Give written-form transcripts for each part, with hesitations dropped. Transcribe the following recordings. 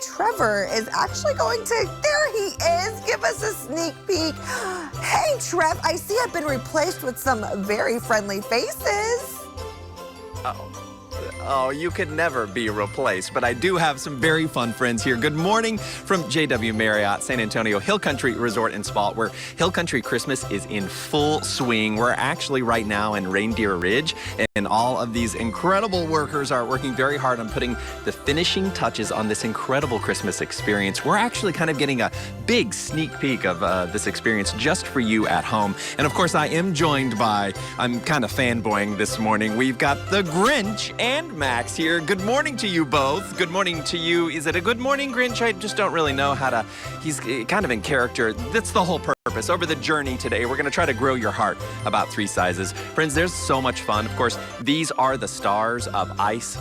Trevor is actually going to, there he is, give us a sneak peek. Hey, Trev, I see I've been replaced with some very friendly faces. Oh, you could never be replaced, but I do have some very fun friends here. Good morning from JW Marriott, San Antonio Hill Country Resort and Spa, where Hill Country Christmas is in full swing. We're actually right now in Reindeer Ridge, and all of these incredible workers are working very hard on putting the finishing touches on this incredible Christmas experience. We're actually kind of getting a big sneak peek of this experience just for you at home. And of course, I am joined by, I'm kind of fanboying this morning, we've got the Grinch and Max here. Good morning to you both. Good morning to you. Is it a good morning, Grinch? I just don't really know how to, he's kind of in character. That's the whole purpose. Over the journey today, we're going to try to grow your heart about 3 sizes. Friends, there's so much fun. Of course, these are the stars of ice,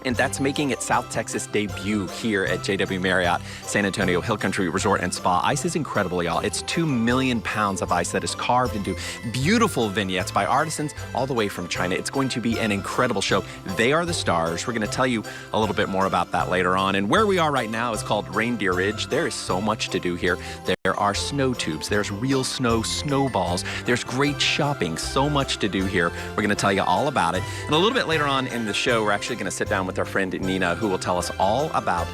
and that's making its South Texas debut here at JW Marriott, San Antonio Hill Country Resort and Spa. Ice is incredible, y'all. It's 2 million pounds of ice that is carved into beautiful vignettes by artisans all the way from China. It's going to be an incredible show. They are the stars. We're going to tell you a little bit more about that later on. And where we are right now is called Reindeer Ridge. There is so much to do here. There are snow tubes. There's real snow snowballs. There's great shopping. So much to do here. We're going to tell you all about it. And a little bit later on in the show, we're actually going to sit down with our friend Nina, who will tell us all about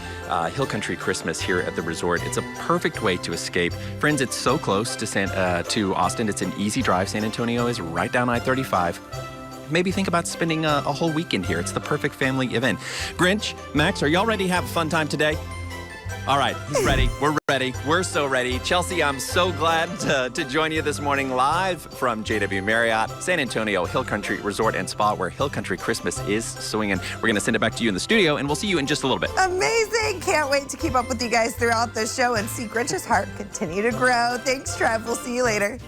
Hill Country Christmas here at the resort. It's a perfect way to escape. Friends, it's so close to Austin. It's an easy drive. San Antonio is right down I-35. Maybe think about spending a whole weekend here. It's the perfect family event. Grinch, Max, are y'all ready to have a fun time today? All right, he's ready. We're ready. We're so ready. Chelsea, I'm so glad to join you this morning live from JW Marriott, San Antonio Hill Country Resort and Spa, where Hill Country Christmas is swinging. We're going to send it back to you in the studio, and we'll see you in just a little bit. Amazing. Can't wait to keep up with you guys throughout the show and see Grinch's heart continue to grow. Thanks, Trev. We'll see you later.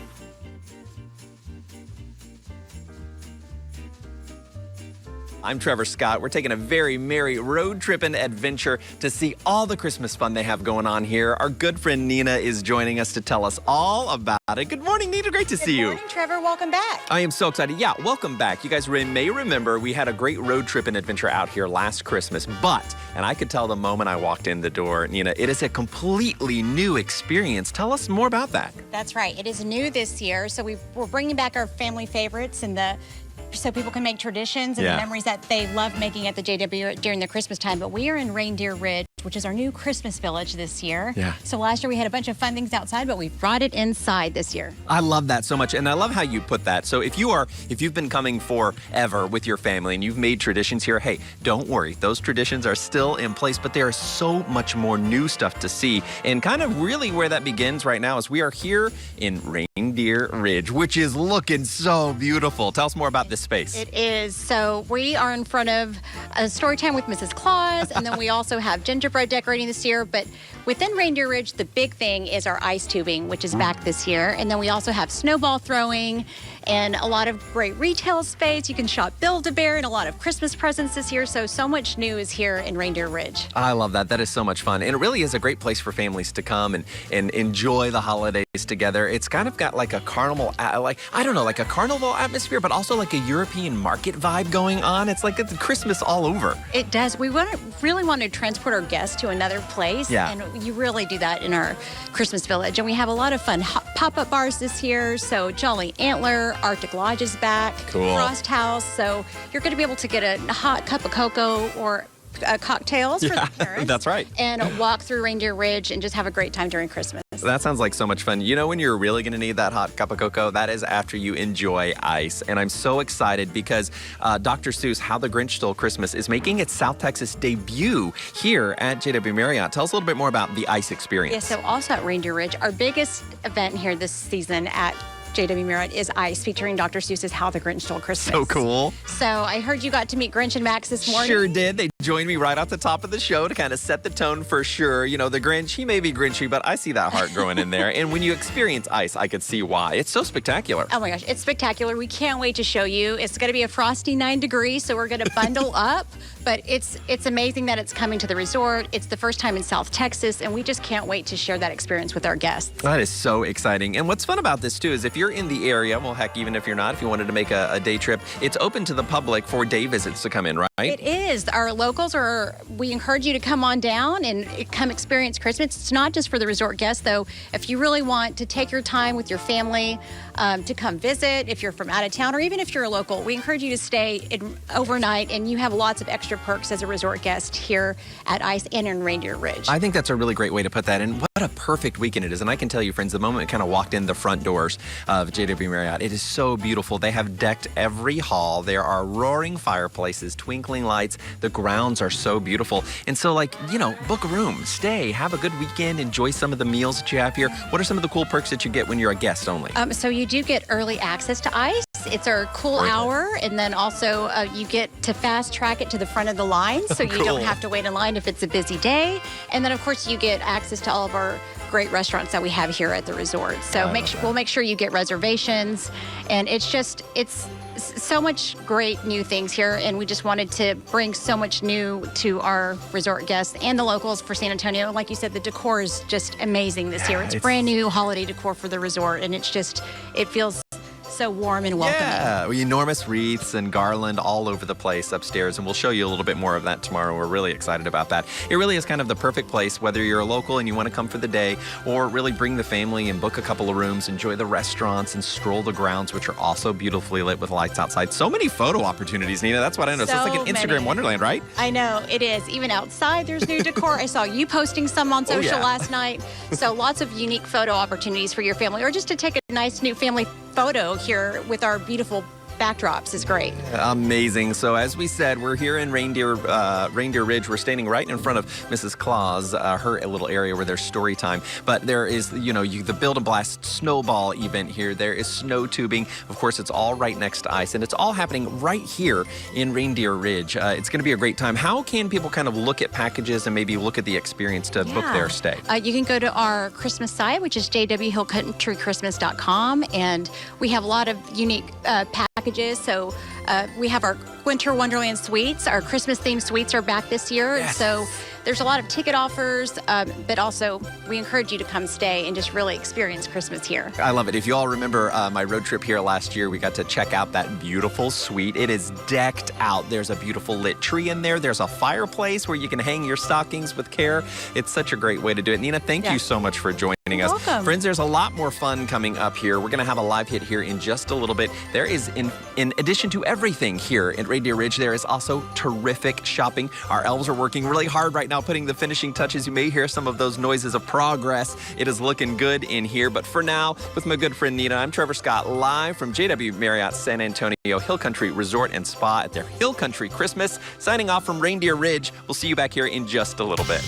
I'm Trevor Scott. We're taking a very merry road tripping adventure to see all the Christmas fun they have going on here. Our good friend Nina is joining us to tell us all about it. Good morning, Nina. Great to see you. Good morning, Trevor. Welcome back. I am so excited. Yeah, welcome back. You guys may remember we had a great road trip and adventure out here last Christmas, and I could tell the moment I walked in the door, Nina, it is a completely new experience. Tell us more about that. That's right. It is new this year, so we're bringing back our family favorites and so people can make traditions and the memories that they love making at the JW during the Christmas time. But we are in Reindeer Ridge, which is our new Christmas village this year. Yeah. So last year we had a bunch of fun things outside, but we brought it inside this year. I love that so much, and I love how you put that. So if you've been coming forever with your family and you've made traditions here, hey, don't worry. Those traditions are still in place, but there is so much more new stuff to see. And kind of really where that begins right now is we are here in Reindeer Ridge, which is looking so beautiful. Tell us more about this space. It is. So we are in front of a story time with Mrs. Claus, and then we also have gingerbread decorating this year. But within Reindeer Ridge, the big thing is our ice tubing, which is back this year. And then we also have snowball throwing and a lot of great retail space. You can shop Build-A-Bear and a lot of Christmas presents this year. So much new is here in Reindeer Ridge. I love that. That is so much fun. And it really is a great place for families to come and enjoy the holidays together. It's kind of got like a carnival, like a carnival atmosphere, but also like a European market vibe going on. It's like it's Christmas all over. It does. We really want to transport our guests to another place. Yeah. And you really do that in our Christmas village. And we have a lot of fun pop-up bars this year. So Jolly Antler, Arctic Lodge is back. Cool. Frost House. So you're going to be able to get a hot cup of cocoa or cocktails for the parents. That's right. And walk through Reindeer Ridge and just have a great time during Christmas. That sounds like so much fun. You know when you're really going to need that hot cup of cocoa? That is after you enjoy ice. And I'm so excited because Dr. Seuss, How the Grinch Stole Christmas, is making its South Texas debut here at JW Marriott. Tell us a little bit more about the ice experience. Yeah, so also at Reindeer Ridge, our biggest event here this season at JW Marriott is Ice, featuring Dr. Seuss's How the Grinch Stole Christmas. So cool. So I heard you got to meet Grinch and Max this morning. Sure did. They joined me right off the top of the show to kind of set the tone for sure. You know, the Grinch, he may be Grinchy, but I see that heart growing in there. And when you experience ice, I could see why. It's so spectacular. Oh my gosh, it's spectacular. We can't wait to show you. It's going to be a frosty 9 degrees, so we're going to bundle up. But it's amazing that it's coming to the resort. It's the first time in South Texas, and we just can't wait to share that experience with our guests. That is so exciting. And what's fun about this, too, is if you're in the area, well, heck, even if you're not, if you wanted to make a day trip, it's open to the public for day visits to come in, right? It is. Our locals we encourage you to come on down and come experience Christmas. It's not just for the resort guests, though. If you really want to take your time with your family to come visit, if you're from out of town, or even if you're a local, we encourage you to stay overnight, and you have lots of extra perks as a resort guest here at ICE and in Reindeer Ridge. I think that's a really great way to put that. And what a perfect weekend it is. And I can tell you, friends, the moment we kind of walked in the front doors of JW Marriott, it is so beautiful. They have decked every hall. There are roaring fireplaces, twinkling lights. The grounds are so beautiful. And so, book a room, stay, have a good weekend, enjoy some of the meals that you have here. What are some of the cool perks that you get when you're a guest only? So you do get early access to ICE. It's our cool hour, and then also you get to fast track it to the front of the line, so you don't have to wait in line if it's a busy day. And then, of course, you get access to all of our great restaurants that we have here at the resort. So we'll make sure you get reservations, and it's so much great new things here, and we just wanted to bring so much new to our resort guests and the locals for San Antonio. Like you said, the decor is just amazing this year. It's brand new holiday decor for the resort, and it feels so warm and welcoming. Yeah, enormous wreaths and garland all over the place upstairs, and we'll show you a little bit more of that tomorrow. We're really excited about that. It really is kind of the perfect place, whether you're a local and you want to come for the day, or really bring the family and book a couple of rooms, enjoy the restaurants, and stroll the grounds, which are also beautifully lit with lights outside. So many photo opportunities, Nina. That's what I know. So it's like an Instagram wonderland, right? I know, it is. Even outside, there's new decor. I saw you posting some on social last night. So lots of unique photo opportunities for your family, or just to take a nice new family photo here with our beautiful backdrops is great. Amazing. So as we said, we're here in Reindeer Ridge. We're standing right in front of Mrs. Claus, her little area where there's story time. But there is, the Build and Blast snowball event here. There is snow tubing. Of course, it's all right next to ICE, and it's all happening right here in Reindeer Ridge. It's going to be a great time. How can people kind of look at packages and maybe look at the experience to book their stay? You can go to our Christmas site, which is jwhillcountrychristmas.com, and we have a lot of unique packages. So we have our Winter Wonderland suites. Our Christmas themed suites are back this year. Yes. So there's a lot of ticket offers, but also we encourage you to come stay and just really experience Christmas here. I love it. If you all remember my road trip here last year, we got to check out that beautiful suite. It is decked out. There's a beautiful lit tree in there. There's a fireplace where you can hang your stockings with care. It's such a great way to do it. Nina, thank you so much for joining us. Welcome. Friends, there's a lot more fun coming up here. We're going to have a live hit here in just a little bit. There is, in addition to everything here at Reindeer Ridge, there is also terrific shopping. Our elves are working really hard right now putting the finishing touches. You may hear some of those noises of progress. It is looking good in here. But for now, with my good friend Nina, I'm Trevor Scott, live from JW Marriott San Antonio Hill Country Resort and Spa at their Hill Country Christmas. Signing off from Reindeer Ridge. We'll see you back here in just a little bit.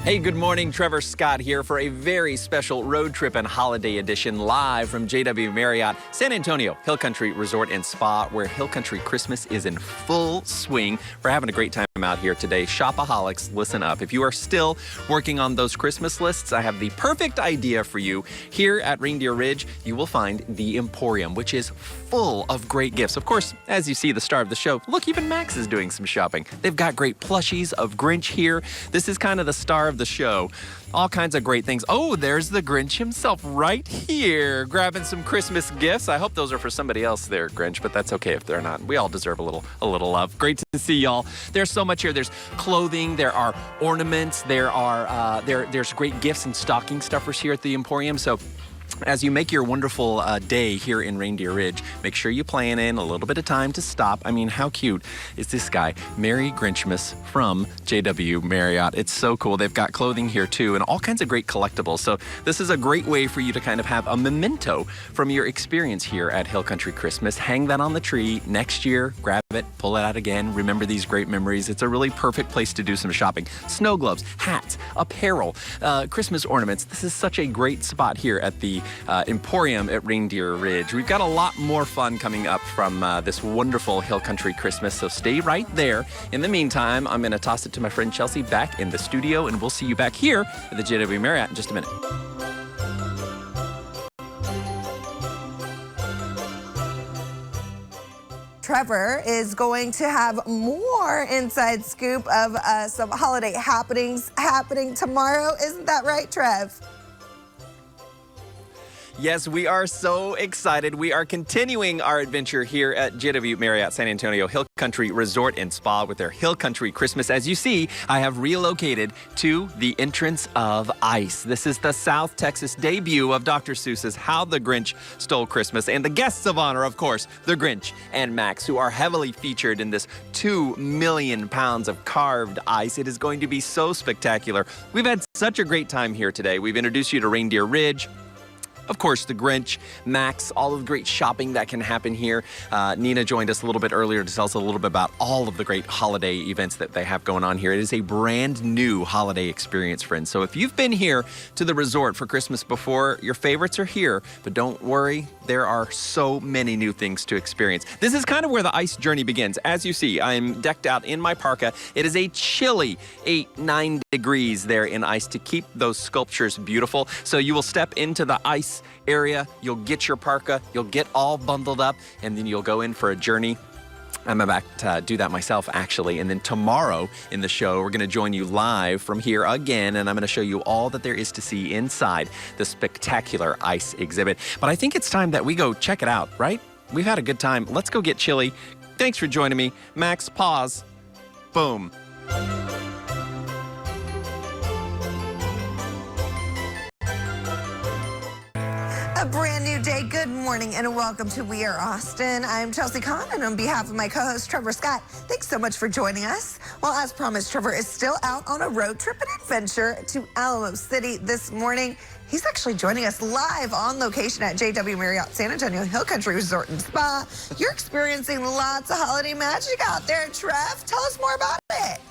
Hey, good morning. Trevor Scott here for a very special road trip and holiday edition live from JW Marriott San Antonio Hill Country Resort and Spa, where Hill Country Christmas is in full swing. We're having a great time out here today. Shopaholics, listen up. If you are still working on those Christmas lists, I have the perfect idea for you. Here at Reindeer Ridge, you will find the Emporium, which is full of great gifts. Of course, as you see, the star of the show, look, even Max is doing some shopping. They've got great plushies of Grinch here. This is kind of the star of the show. All kinds of great things. Oh, there's the Grinch himself right here, grabbing some Christmas gifts. I hope those are for somebody else there, Grinch, but that's okay if they're not. We all deserve a little love. Great to see y'all. There's so much here. There's clothing, there are ornaments, there's great gifts and stocking stuffers here at the Emporium. So as you make your wonderful day here in Reindeer Ridge, make sure you plan in a little bit of time to stop. I mean, how cute is this guy? Merry Grinchmas from JW Marriott. It's so cool. They've got clothing here too and all kinds of great collectibles. So this is a great way for you to kind of have a memento from your experience here at Hill Country Christmas. Hang that on the tree. Next year, grab it, pull it out again. Remember these great memories. It's a really perfect place to do some shopping. Snow globes, hats, apparel, Christmas ornaments. This is such a great spot here at the Emporium at Reindeer Ridge. We've got a lot more fun coming up from this wonderful Hill Country Christmas, so stay right there. In the meantime, I'm going to toss it to my friend Chelsea back in the studio, and we'll see you back here at the JW Marriott in just a minute. Trevor is going to have more inside scoop of some holiday happenings happening tomorrow. Isn't that right, Trev? Yes, we are so excited. We are continuing our adventure here at JW Marriott San Antonio Hill Country Resort and Spa with their Hill Country Christmas. As you see, I have relocated to the entrance of ICE. This is the South Texas debut of Dr. Seuss's How the Grinch Stole Christmas. And the guests of honor, of course, the Grinch and Max, who are heavily featured in this 2 million pounds of carved ice. It is going to be so spectacular. We've had such a great time here today. We've introduced you to Reindeer Ridge, of course, the Grinch, Max, all of the great shopping that can happen here. Nina joined us a little bit earlier to tell us a little bit about all of the great holiday events that they have going on here. It is a brand new holiday experience, friends. So if you've been here to the resort for Christmas before, your favorites are here. But don't worry, there are so many new things to experience. This is kind of where the ice journey begins. As you see, I'm decked out in my parka. It is a chilly 9 degrees there in ice to keep those sculptures beautiful. So you will step into the ice area, you'll get your parka, you'll get all bundled up, and then you'll go in for a journey. I'm about to do that myself, actually. And then tomorrow in the show, we're going to join you live from here again, and I'm going to show you all that there is to see inside the spectacular ice exhibit. But I think it's time that we go check it out, right? We've had a good time. Let's go get chilly. Thanks for joining me. Max, pause. Boom. A brand new day. Good morning and welcome to We Are Austin. I'm Chelsea Kahn, and on behalf of my co-host Trevor Scott, thanks so much for joining us. Well, as promised, Trevor is still out on a road trip and adventure to Alamo City this morning. He's actually joining us live on location at JW Marriott San Antonio Hill Country Resort and Spa. You're experiencing lots of holiday magic out there, Trev. Tell us more about it.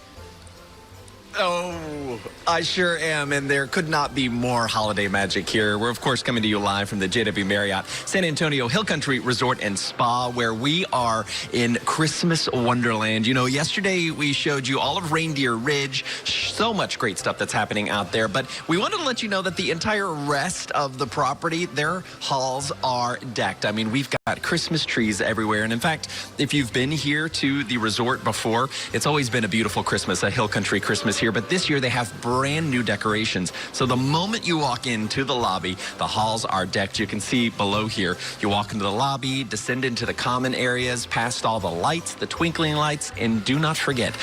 Oh, I sure am, and there could not be more holiday magic here. We're, of course, coming to you live from the JW Marriott San Antonio Hill Country Resort and Spa, where we are in Christmas Wonderland. You know, yesterday we showed you all of Reindeer Ridge, so much great stuff that's happening out there, but we wanted to let you know that the entire rest of the property, their halls are decked. I mean, we've got Christmas trees everywhere, and in fact, if you've been here to the resort before, it's always been a beautiful Christmas, a Hill Country Christmas here, but this year they have brand new decorations. So the moment you walk into the lobby, the halls are decked. You can see below here, you walk into the lobby, descend into the common areas, past all the lights, the twinkling lights, and do not forget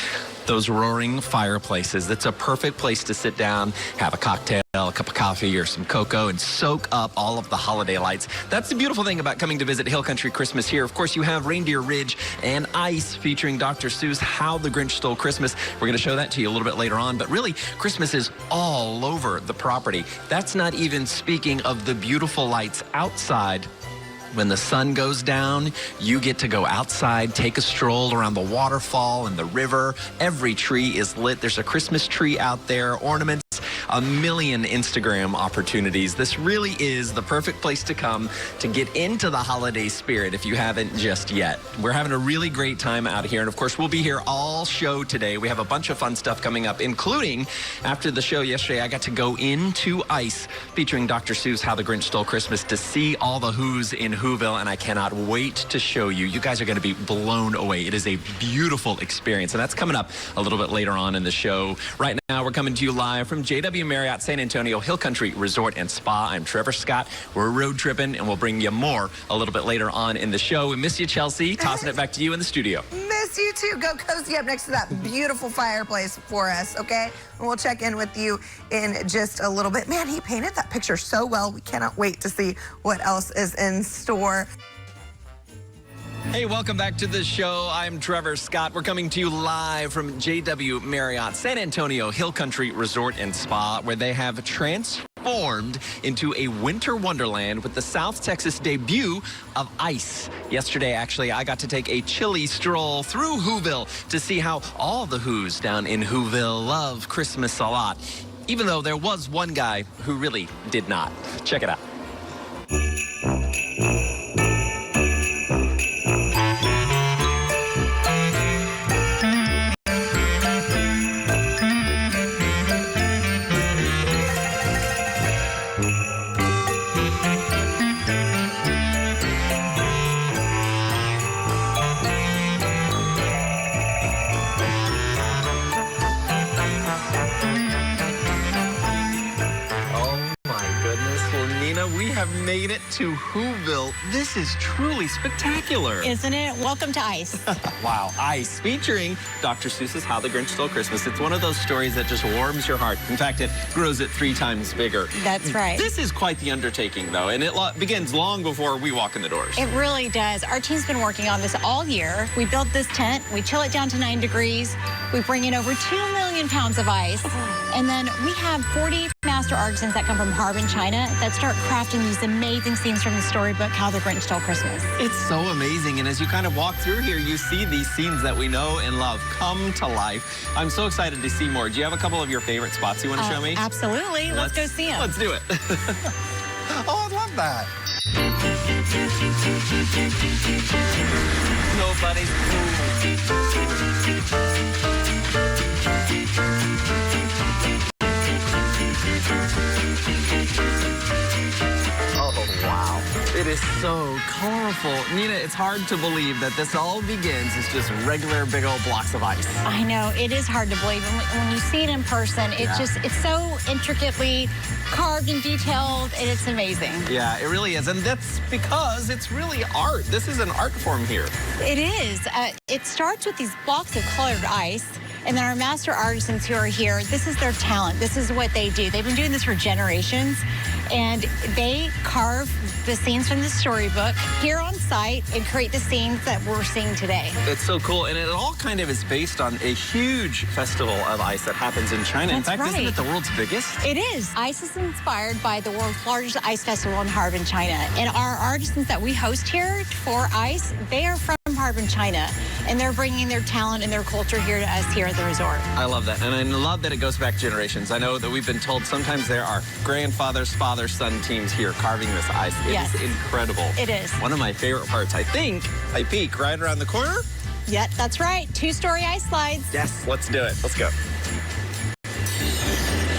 those roaring fireplaces. That's a perfect place to sit down, have a cocktail, a cup of coffee or some cocoa, and soak up all of the holiday lights. That's the beautiful thing about coming to visit Hill Country Christmas here. Of course, you have Reindeer Ridge and Ice featuring Dr. Seuss, How the Grinch Stole Christmas. We're going to show that to you a little bit later on, but really, Christmas is all over the property. That's not even speaking of the beautiful lights outside. When the sun goes down, you get to go outside, take a stroll around the waterfall and the river. Every tree is lit. There's a Christmas tree out there, ornaments, a million Instagram opportunities. This really is the perfect place to come to get into the holiday spirit if you haven't just yet. We're having a really great time out here. And of course, we'll be here all show today. We have a bunch of fun stuff coming up, including after the show yesterday, I got to go into Ice featuring Dr. Seuss, How the Grinch Stole Christmas, to see all the Who's in Whoville. And I cannot wait to show you. You guys are going to be blown away. It is a beautiful experience. And that's coming up a little bit later on in the show. Right now, we're coming to you live from JW Marriott San Antonio Hill Country Resort and Spa. I'm Trevor Scott. We're road tripping, and we'll bring you more a little bit later on in the show. We miss you, Chelsea. Tossing it back to you in the studio. Miss you too. Go cozy up next to that beautiful fireplace for us, okay? And we'll check in with you in just a little bit. Man, he painted that picture so well. We cannot wait to see what else is in store. Hey, welcome back to the show. I'm Trevor Scott. We're coming to you live from JW Marriott San Antonio Hill Country Resort and Spa, where they have transformed into a winter wonderland with the South Texas debut of Ice. Yesterday, actually, I got to take a chilly stroll through Whoville to see how all the Who's down in Whoville love Christmas a lot, even though there was one guy who really did not. Check it out. to Whoville. This is truly spectacular. Isn't it? Welcome to ICE. Wow, ICE, featuring Dr. Seuss's How the Grinch Stole Christmas. It's one of those stories that just warms your heart. In fact, it grows it 3 times bigger. That's right. This is quite the undertaking, though, and it begins long before we walk in the doors. It really does. Our team's been working on this all year. We built this tent. We chill it down to 9 degrees. We bring in over 2 million pounds of ice. And then we have 40 master artisans that come from Harbin, China, that start crafting these amazing scenes from the storybook, How the Grinch Stole Christmas. It's so amazing, and as you kind of walk through here, you see these scenes that we know and love come to life. I'm so excited to see more. Do you have a couple of your favorite spots you want to show me? Absolutely. Let's go see them. Let's do it. Oh, I love that. Nobody's Oh, wow. It is so colorful. Nina, it's hard to believe that this all begins as just regular big old blocks of ice. I know. It is hard to believe. And when you see it in person, it's so intricately carved and detailed, and it's amazing. Yeah, it really is. And that's because it's really art. This is an art form here. It is. It starts with these blocks of colored ice. And then our master artisans who are here, this is their talent. This is what they do. They've been doing this for generations, and they carve the scenes from the storybook here on site and create the scenes that we're seeing today. It's so cool, and it all kind of is based on a huge festival of ice that happens in China. That's in fact, right. Isn't it the world's biggest? It is. ICE is inspired by the world's largest ice festival in Harbin, China. And our artisans that we host here for ICE, they are from Harbin, China. And they're bringing their talent and their culture here to us here at the resort. I love that, and I love that it goes back generations. I know that we've been told sometimes there are grandfathers, father, son teams here carving this ice. It is incredible. It is. One of my favorite parts, I think, I peek right around the corner. Yep, that's right. 2-story ice slides. Yes, let's do it. Let's go.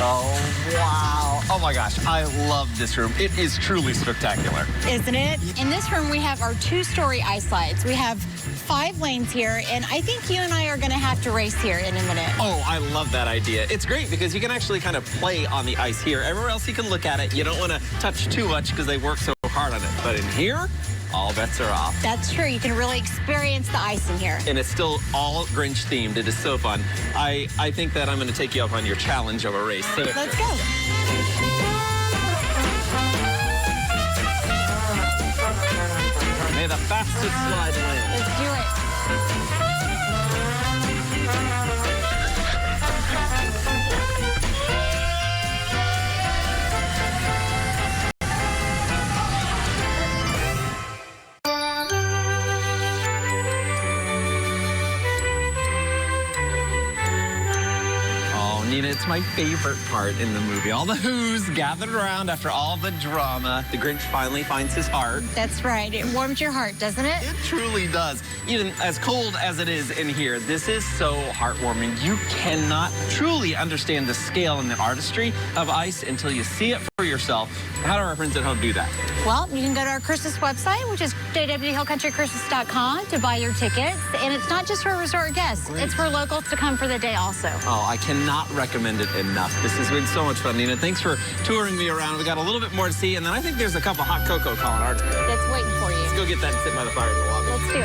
Oh, wow. Oh, my gosh. I love this room. It is truly spectacular. Isn't it? In this room, we have our 2-story ice slides. We have 5 lanes here, and I think you and I are going to have to race here in a minute. Oh, I love that idea. It's great because you can actually kind of play on the ice here. Everywhere else you can look at it. You don't want to touch too much because they work so hard on it. But in here, all bets are off. That's true. You can really experience the ice in here. And it's still all Grinch themed. It is so fun. I think that I'm going to take you up on your challenge of a race. So Let's go. May the fastest slide win. Let's do it. Nina, it's my favorite part in the movie. All the Who's gathered around after all the drama. The Grinch finally finds his heart. That's right. It warms your heart, doesn't it? It truly does. Even as cold as it is in here, this is so heartwarming. You cannot truly understand the scale and the artistry of ice until you see it for yourself. How do our friends at home do that? Well, you can go to our Christmas website, which is jwhillcountrychristmas.com, to buy your tickets. And it's not just for resort guests. Great. It's for locals to come for the day also. Oh, I cannot recommend it enough. This has been so much fun, Nina. Thanks for touring me around. We got a little bit more to see, and then I think there's a cup of hot cocoa calling our turn. That's waiting for you. Let's go get that and sit by the fire in the lobby. Let's do it.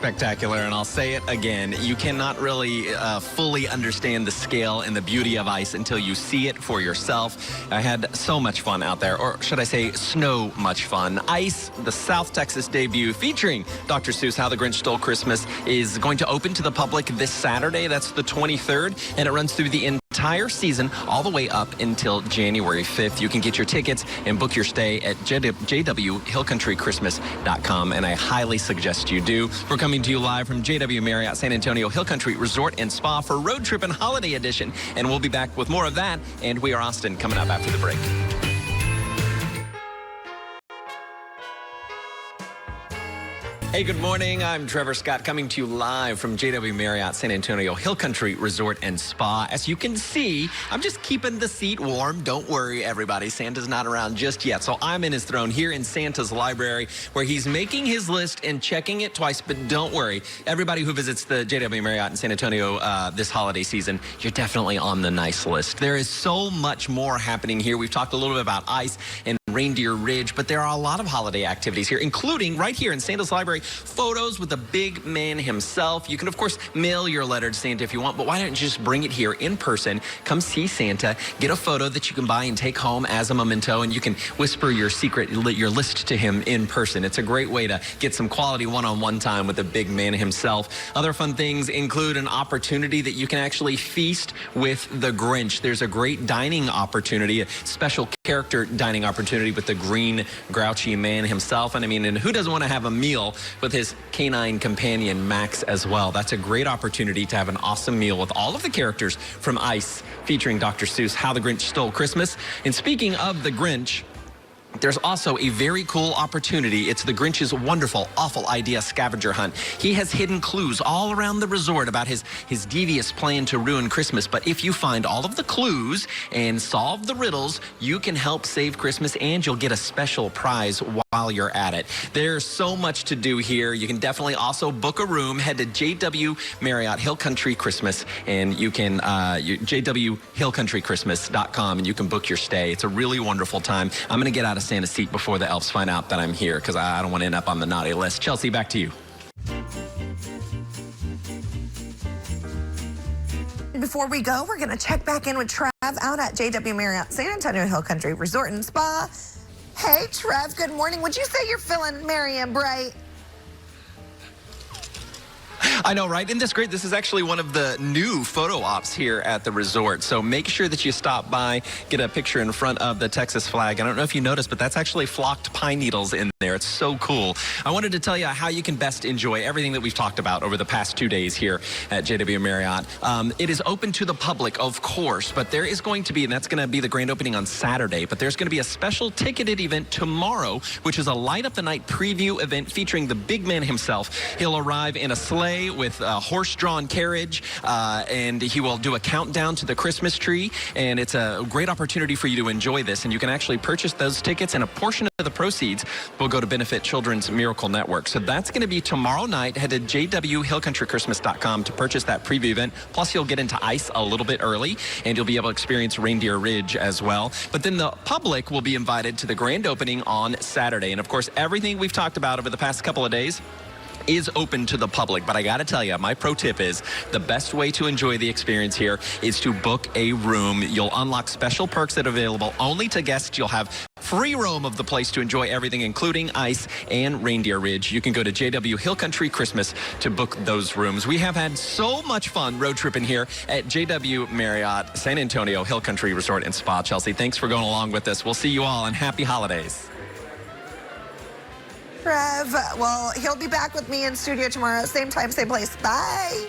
Spectacular, and I'll say it again, you cannot really fully understand the scale and the beauty of ice until you see it for yourself. I had so much fun out there, or should I say snow much fun. ICE, the South Texas debut featuring Dr. Seuss, How the Grinch Stole Christmas, is going to open to the public this Saturday. That's the 23rd, and it runs through the entire season all the way up until January 5th. You can get your tickets and book your stay at jwhillcountrychristmas.com, and I highly suggest you do. We're coming to you live from JW Marriott San Antonio Hill Country Resort and Spa for Road Trip and Holiday Edition, and we'll be back with more of that and We Are Austin coming up after the break. Hey, good morning. I'm Trevor Scott coming to you live from JW Marriott San Antonio Hill Country Resort and Spa. As you can see, I'm just keeping the seat warm. Don't worry, everybody. Santa's not around just yet. So I'm in his throne here in Santa's library where he's making his list and checking it twice. But don't worry, everybody who visits the JW Marriott in San Antonio this holiday season, you're definitely on the nice list. There is so much more happening here. We've talked a little bit about ice and Reindeer Ridge, but there are a lot of holiday activities here, including right here in Santa's library, photos with the big man himself. You can, of course, mail your letter to Santa if you want, but why don't you just bring it here in person? Come see Santa, get a photo that you can buy and take home as a memento, and you can whisper your secret, your list to him in person. It's a great way to get some quality one-on-one time with the big man himself. Other fun things include an opportunity that you can actually feast with the Grinch. There's a great dining opportunity, a special character dining opportunity with the green, grouchy man himself. And I mean, and who doesn't want to have a meal with his canine companion, Max, as well? That's a great opportunity to have an awesome meal with all of the characters from Ice, featuring Dr. Seuss, How the Grinch Stole Christmas. And speaking of the Grinch, there's also a very cool opportunity. It's the Grinch's Wonderful, Awful Idea scavenger hunt. He has hidden clues all around the resort about his devious plan to ruin Christmas. But if you find all of the clues and solve the riddles, you can help save Christmas and you'll get a special prize while you're at it. There's so much to do here. You can definitely also book a room. Head to JW Marriott Hill Country Christmas and you can, jwhillcountrychristmas.com, and you can book your stay. It's a really wonderful time. I'm going to get out of Santa's seat before the elves find out that I'm here because I don't want to end up on the naughty list. Chelsea, back to you. Before we go, we're going to check back in with Trev out at JW Marriott San Antonio Hill Country Resort and Spa. Hey, Trev, good morning. Would you say you're feeling merry and bright? I know, right? Isn't this great? This is actually one of the new photo ops here at the resort. So make sure that you stop by, get a picture in front of the Texas flag. I don't know if you noticed, but that's actually flocked pine needles in there. It's so cool. I wanted to tell you how you can best enjoy everything that we've talked about over the past 2 days here at JW Marriott. It is open to the public, of course, but there is going to be, and that's going to be the grand opening on Saturday, but there's going to be a special ticketed event tomorrow, which is a Light Up the Night preview event featuring the big man himself. He'll arrive in a sleigh with a horse-drawn carriage, and he will do a countdown to the Christmas tree, and it's a great opportunity for you to enjoy this, and you can actually purchase those tickets, and a portion of the proceeds will go to benefit Children's Miracle Network. So that's going to be tomorrow night. Head to jwhillcountrychristmas.com to purchase that preview event. Plus, you'll get into ice a little bit early, and you'll be able to experience Reindeer Ridge as well. But then the public will be invited to the grand opening on Saturday, and of course, everything we've talked about over the past couple of days is open to the public. But I got to tell you, my pro tip is the best way to enjoy the experience here is to book a room. You'll unlock special perks that are available only to guests. You'll have free roam of the place to enjoy everything, including ice and Reindeer Ridge. You can go to JW Hill Country Christmas to book those rooms. We have had so much fun road tripping here at JW Marriott San Antonio Hill Country Resort and Spa. Chelsea, thanks for going along with us. We'll see you all, and happy holidays. Trev, well, he'll be back with me in studio tomorrow, same time, same place. Bye.